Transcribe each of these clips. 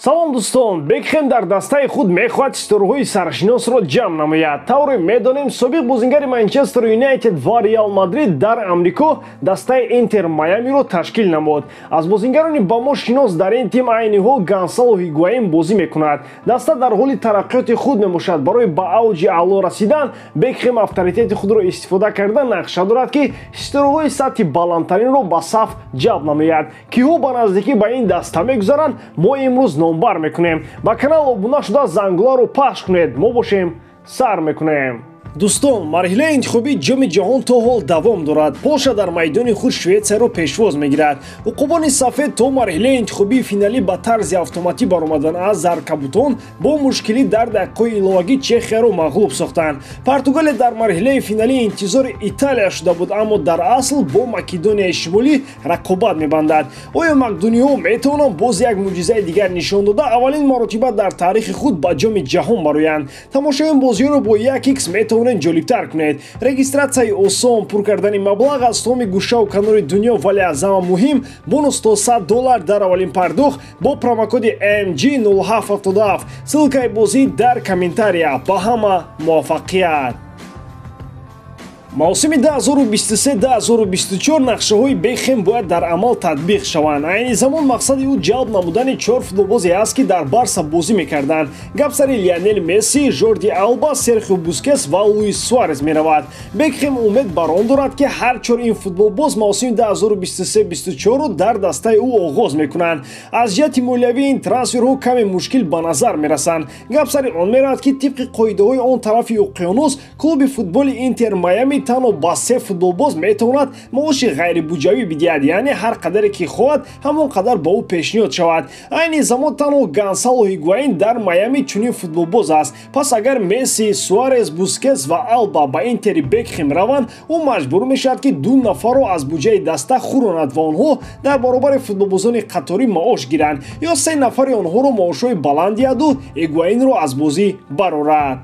салом дӯстон, Бекхэм дар дастаи худ мехоҳад историяҳои саршиносро ҷамъ намояд. Тавре медонем, собиқ бозингари Манчестер Юнайтед ва Реал Мадрид дар Амрико дастаи Интер Майамиро ташкил намуд. Аз бозингарони ба мо шинос дар ин тим айни ҳол Гонсало Хигуаин бозӣ мекунад. Даста дар ҳоли тараққиёти худ мебошад. Барои ба авҷи аъло расидан, Бекхэм авторитети худро истифода карда нақша дорад ки историяҳои сатҳи баландтаринро ба саф ҷалб намояд. Киҳо ба наздикӣ ба ин даста мегузаранд, мо имрӯз номбар мекунем. Ба канал обуна шуда зангуларо пахш кунед. Мо бошем сар мекунем. Дӯстон, марҳилаи интихоби ҷоми ҷаҳон то ҳол давом дорад. Полша дар майдони худ Шветсияро пешвоз мегирад. уқубони сафед то марҳилаи интихобии финалӣ ба тарзи автоматӣ баромадан аз Заркабутон бо мушкилӣ дар дақиқаҳои иловагӣ Чехияро мағлуб сохтанд. Португалия дар марҳилаи финалӣ интизори Италия шуда буд, аммо дар асл бо Македонияи Шимолӣ рақобат мебандад. Оё макдуниҳо метавонанд боз як мӯъҷизаи дигар нишон дода аввалин маротиба дар таърихи худ ба ҷоми ҷаҳон бароянд? Тамошои бозиҳоро бо 1x метавонанд ҷолибтар кунед. Регистратсияи осон, пур кардани маблағ аз томи гӯшаву канори дунё, вале аз ҳама муҳим, бонус то $100 дар аввалин пардохт бо промокоди MG0777. Ссилкаи бозӣ дар комментария. Ба ҳама муваффақият. мавсими 2023-2024 нақшаҳои Бекхэм бояд дар амал татбиқ шаванд. Айни замон мақсади ӯ ҷалб намудани 4 футболбозе аст, ки дар Барса бозӣ мекарданд. Гап сари Лионел Месси, Жорди Алба, Серхио Бускетс ва Луис Суарес меравад. Бекхэм умед бар он дорад, ки ҳар 4 ин футболбоз мавсими 2023-2024-ро дар дастаи ӯ оғоз мекунанд. Аз ҷиҳати молиявӣ ин трансферҳо каме мушкил ба назар мерасанд. Гап сари он меравад, ки тибқи қоидаҳои он тарафи уқёнус, клуби футболи Интер Майами танҳо ба 3 футболбоз метавонад маоши ғайрибуҷавӣ бидиҳад, яъне ҳар қадаре ки хоҳад ҳамон қадар ба ӯ пешниҳод шавад. Айни замон танҳо Гонсало Хигуаин дар Майами чунин футболбоз аст. Пас агар Месси, Суарес, Бускетс ва Алба ба Интери Бекхэм раванд, ӯ маҷбур мешавад ки 2 нафарро аз буҷаи даста хуронад ва онҳо дар баробари футболбозони қаторӣ маош гиранд, ё 3 нафари онҳоро маошҳои баланд диҳаду Хигуаинро аз бозӣ барорад.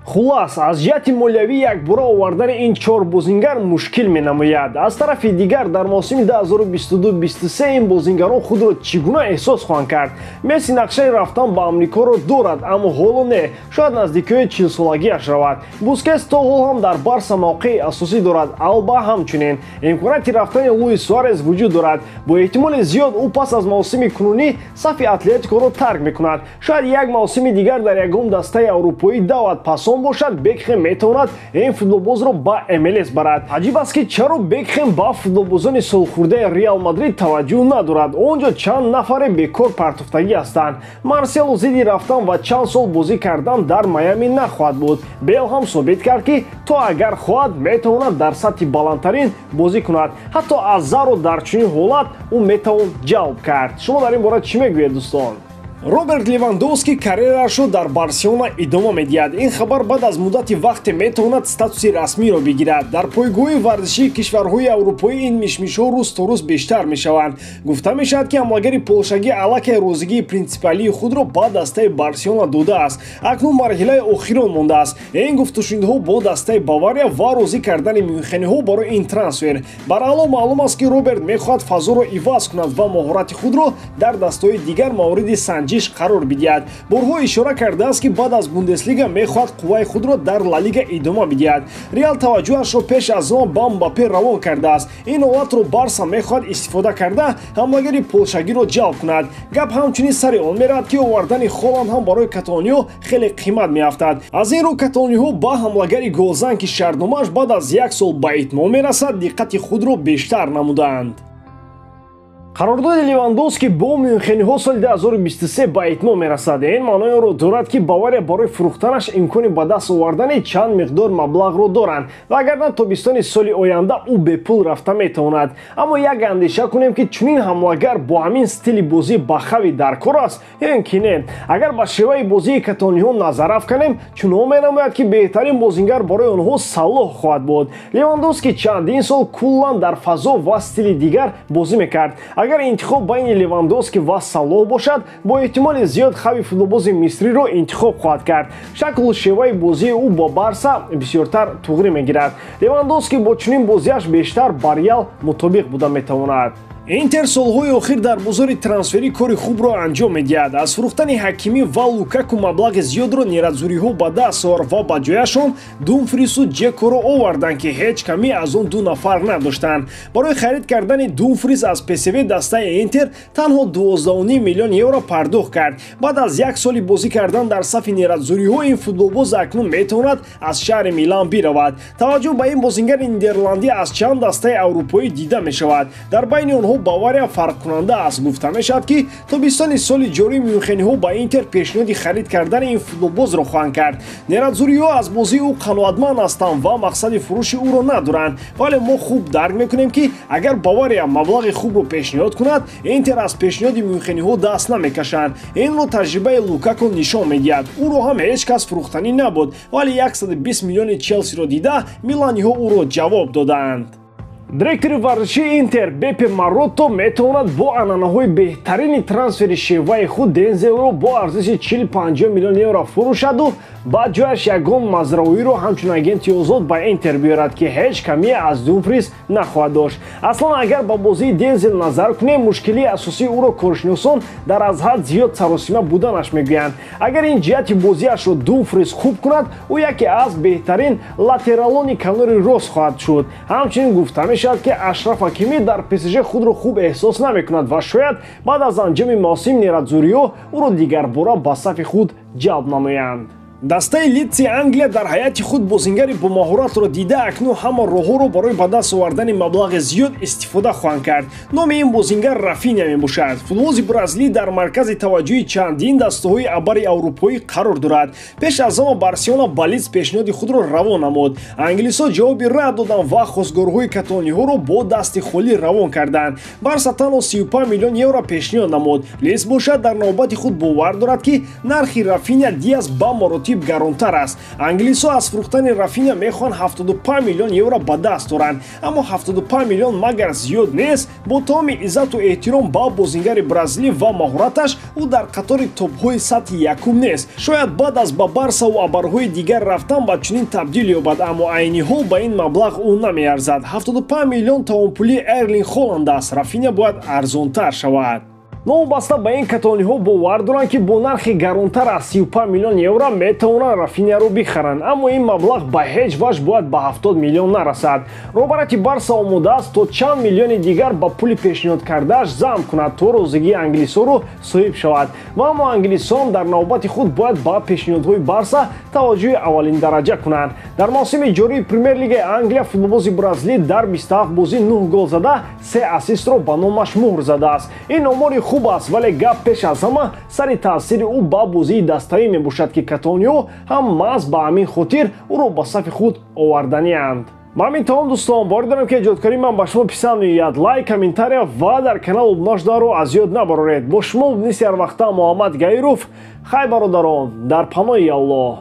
Хулас, аз ҷиҳати молиявӣ якбора овардани ин 4 бозингар мушкил менамояд. Аз тарафи дигар, дар мавсими 2022-23 ин бозингарон худро чӣ гуна эҳсос хоҳанд кард? Месси нақшаи рафтан ба Амрикоро дорад, аммо ҳоло не, шояд наздикиҳои 40-солагиаш равад. Бускетс то ҳол ҳам дар Барса мавқеи асосӣ дорад, Алба ҳамчунин. Имконияти рафтани Луис Суарес вуҷуд дорад. Бо эҳтимоли зиёд ӯ пас аз мавсими кунунӣ сафи Атлетикоро тарк мекунад. Шояд як мавсими дигар дар ягон дастаи аврупоӣ давад пасон бошад, Бекхэм метавонад ин футболбозро ба MLS барад. аҷиб аст, ки чаро Бекхэм ба футболбозони солхӯрдаи Реал Мадрид таваҷҷӯҳ надорад. Онҷо чанд нафаре бекор партофтагӣ ҳастанд. Марсело зидди рафтан ва чанд сол бозӣ кардан дар Майами нахоҳад буд. Бейл ҳам собит кард, ки то агар хоҳад метавонад дар сатҳи баландтарин бозӣ кунад. ҳатто Азаро дар чунин ҳолат ӯ метавон ҷалб кард. шумо дар ин бора чӣ мегӯед дӯстон? Роберт Левандовски карьерашро дар Барселона идома медиҳад. Ин хабар баъд аз муддати вақте метавонад статуси расмиро бигирад. Дар пойгоҳи варзишии кишварҳои аврупоӣ ин мишмишҳо рӯз то рӯз бештар мешаванд. Гуфта мешавад, ки ҳамлагари полшагӣ аллакай розигии принсипиалии худро ба дастаи Барселона додааст. Акнун марҳилаи охирон мондааст. Ин гуфтушунидҳо бо дастаи Бавария ва розӣ кардани мюнхениҳо барои ин трансфер. Бараъло маълум аст, ки Роберт мехоҳад фазоро иваз кунад ва моҳорати худро дар дастаҳои дигар мавриди қарор бидиҳад. Борҳо ишора кардааст, ки баъд аз Бундеслига мехоҳад қувваи худро дар Ла Лига идома бидиҳад. Реал таваҷҷӯҳашро пеш аз он ба Мбаппе равон кардааст. Ин ҳолатро Барса мехоҳад истифода карда ҳамлагари полшагиро ҷалб кунад. Гап ҳамчунин сари он меравад, ки овардани Холланд ҳам барои Каталониё хеле қимат меафтад. аз ин рӯ каталониҳо ба ҳамлагари голзан, ки шартномааш баъд аз 1 сол ба итмом мерасад, диққати худро бештар намуданд. Қарордоди Левандовски бо мюнхениҳо соли 2023 ба итмом мерасад. Ин маънои онро дорад, ки Бавария барои фурӯхтанаш имкони ба даст овардани чанд миқдор маблағро доранд ва агар на тобистони соли оянда ӯ бепул рафта метавонад. Аммо як андеша кунем, ки чунин ҳамлагар бо ҳамин стили бозӣ ба хави дар кор аст ё ин ки не. Агар ба шеваи бозии каталониҳо назар афканем, чунон менамояд, ки беҳтарин бозингар барои онҳо Салоҳ хоҳад буд. Левандовски чандин сол куллан дар фазо ва стили дигар бозӣ мекард. Агар интихоб байни Левандовски ва Салоҳ бошад, бо эҳтимоли зиёд хави футболбози мисриро интихоб хоҳад кард. шаклу шеваи бозии ӯ бо Барса бисёртар туғрӣ мегирад. Левандовски бо чунин бозиаш бештар ба Реал мутобиқ буда метавонад. Интер солҳои охир дар бозори трансферӣ кори хубро анҷом медиҳад. Аз фурӯхтани Ҳакимӣ ва Лукаку маблағи зиёдро нерадзуриҳо ба даст ор ва ба ҷояшон Думфрису Ҷекоро оварданд, ки ҳеҷ камӣ аз он ду нафар надоштанд. Барои харид кардани Думфрис аз ПСВ дастаи Интер танҳо 12.5 миллион евро пардохт кард. Баъд аз як соли бозӣ кардан дар сафи нерадзуриҳо, ин футболбоз акнун метавонад аз шаҳри Милан биравад. Таваҷҷӯҳ ба ин бозингари нидерландӣ аз чанд дастаи аврупоӣ дида мешавад. Дар байни онҳо Бавария фарқкунанда аст. Гуфта мешавад, ки тобистони соли ҷорӣ мюнхениҳо ба Интер пешниҳоди харид кардани ин футболбозро хоҳанд кард. Нерадзуриҳо аз бозии ӯ қаноатманд ҳастанд ва мақсади фурӯши ӯро надоранд, вале мо хуб дарк мекунем, ки агар Бавария маблағи хубро пешниҳод кунад, Интер аз пешниҳоди мюнхениҳо даст намекашанд. Инро таҷрибаи Лукаку нишон медиҳад. ӯро ҳам ҳеҷ кас фурӯхтанӣ набуд, вале 120 миллиони Челсиро дида миланиҳо ӯро ҷавоб доданд. Директори варзишии Интер Бепе Маротто метавонад бо анъанаҳои беҳтарини трансфери шеваи худ Дензелро бо арзиши 40-50 миллион евро фурӯшаду баъд ҷояш ягон Мазрауиро ҳамчун агенти озод ба Интер биёрад, ки ҳеҷ камие аз Думфрис нахоҳад дошт. Аслан агар ба бозии Дензел назар кунем, мушкилии асосии ӯро коршиносон дар аз ҳад зиёд саросима буданаш мегӯянд. Агар ин ҷиҳати бозиашро Думфрис хуб кунад, ӯ яке аз беҳтарин латералони канори рост хоҳад шуд. Ҳамчунин гуфта мешавад, ки Ашраф Ҳакимӣ дар ПСЖ худро хуб эҳсос намекунад ва шояд баъд аз анҷоми мавсим нерадзуриҳо ӯро дигарбора ба сафи худ ҷалб намоянд. Дастаи Лидси Англия дар ҳайати худ бозингари бомаҳоратро дида акнун ҳама роҳҳоро барои ба даст овардани маблағи зиёд истифода хоҳанд кард. Номи ин бозингар Рафиня мебошад. Футболбози бразилӣ дар маркази таваҷҷӯҳи чандин дастаҳои абари аврупоӣ қарор дорад. Пеш аз ҳама Барселона ба Лидс пешниҳоди худро равон намуд. Англисо ҷавоби рад доданд ва хостгорҳои каталониҳоро бо дасти холӣ равон карданд. Барса танҳо 35 миллион евро пешниҳод намуд. Лидс бошад дар навбати худ бовар дорад, ки нархи Рафиня Диас ба маротиб гаронтар аст. Англисо аз фурӯхтани Рафиня мехоҳанд 75 миллион евро ба даст оранд, аммо 75 миллион магар зиёд нест. Бо тамоми иззату эҳтиром ба бозингари бразилӣ ва маҳораташ, ӯ дар қатори топҳои сатҳи якум нест. Шояд баъд аз ба Барса ва абарҳои дигар рафтан ба чунин табдил ёбад, аммо айни ҳол ба ин маблағ ӯ намеарзад. 75 миллион таомпули Эрлинг Холланд аст. Рафиня бояд арзонтар шавад. Новобаста ба ин каталониҳо бовар доранд, ки бо нархи гаронтар аз 35 миллион евро метавонанд Рафиняро бихаранд, аммо ин маблағ ба ҳеҷ ваҷ бояд ба 70 миллион нарасад. Роҳбарати Барса омода аст то чанд миллиони дигар ба пули пешниҳод кардааш замъ кунад, то розигии англисоро соҳиб шавад. Ва аммо англисоам дар навбати худ бояд ба пешниҳодҳои Барса таваҷҷӯҳи аввалиндараҷа кунанд. Дар мавсими ҷории Премер-лигаи Англия футболбози бразилӣ дар 27 бозӣ 9 гол зада, 3 ассистро ба номаш муҳр задааст. Ин омори хуб аст, вале гап пеш аз ҳама сари таъсири ӯ ба бозии даставӣ мебошад, ки каталониҳо ҳам маҳз ба ҳамин хотир ӯро ба сафи худ оварданианд. Ман метавонам дӯстон бори дорам, ки эҷодкории ман ба шумо писанд меояд. Лайк, комментария ва дар канал обуна шуданро аз ёд набароред. Бо шумо нисяр вақта Муҳаммад Гаиров. Хай бародарон, дар паноҳи Аллоҳ.